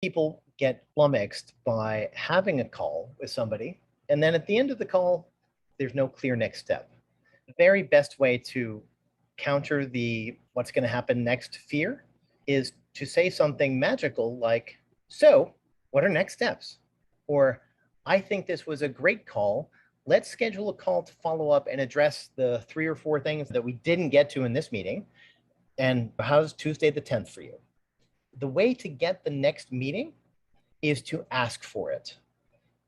People get flummoxed by having a call with somebody, and then at the end of the call, there's no clear next step. The very best way to counter the what's going to happen next fear is to say something magical like, "So, what are next steps?" Or, "I think this was a great call. Let's schedule a call to follow up and address the three or four things that we didn't get to in this meeting. And how's Tuesday the 10th for you?" The way to get the next meeting is to ask for it,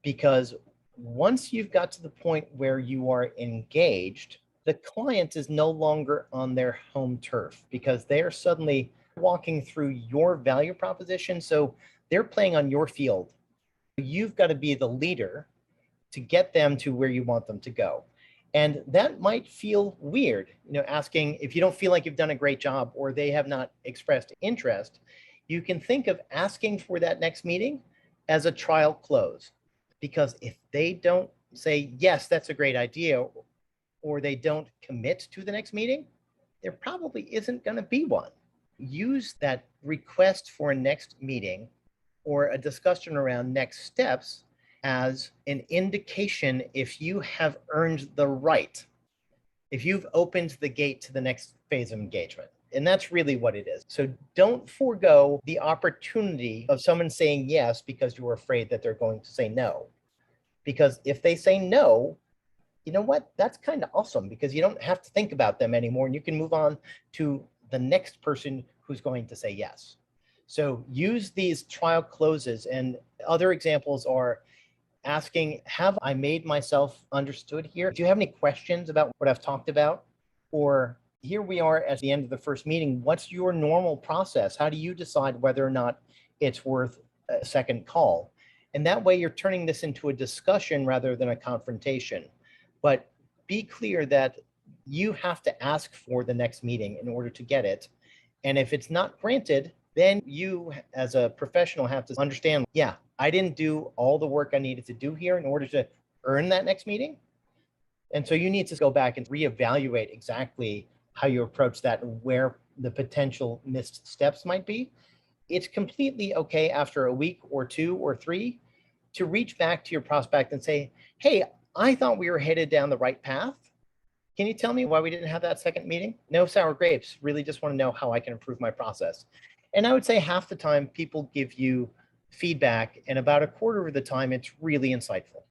because once you've got to the point where you are engaged, the client is no longer on their home turf because they are suddenly walking through your value proposition. So they're playing on your field. You've got to be the leader to get them to where you want them to go. And that might feel weird, asking if you don't feel like you've done a great job or they have not expressed interest. You can think of asking for that next meeting as a trial close, because if they don't say, yes, that's a great idea, or they don't commit to the next meeting, there probably isn't going to be one. Use that request for a next meeting or a discussion around next steps as an indication if you have earned the right, if you've opened the gate to the next phase of engagement. And that's really what it is. So don't forego the opportunity of someone saying yes because you're afraid that they're going to say no. Because if they say no, you know what? That's kind of awesome, because you don't have to think about them anymore and you can move on to the next person who's going to say yes. So use these trial closes. And other examples are asking, have I made myself understood here? Do you have any questions about what I've talked about? Or here we are at the end of the first meeting. What's your normal process? How do you decide whether or not it's worth a second call? And that way you're turning this into a discussion rather than a confrontation. But be clear that you have to ask for the next meeting in order to get it. And if it's not granted, then you as a professional have to understand, yeah, I didn't do all the work I needed to do here in order to earn that next meeting. And so you need to go back and reevaluate exactly how you approach that and where the potential missed steps might be. It's completely okay after a week or two or three to reach back to your prospect and say, hey, I thought we were headed down the right path. Can you tell me why we didn't have that second meeting? No sour grapes. Really just want to know how I can improve my process. And I would say half the time people give you feedback, and about a quarter of the time it's really insightful.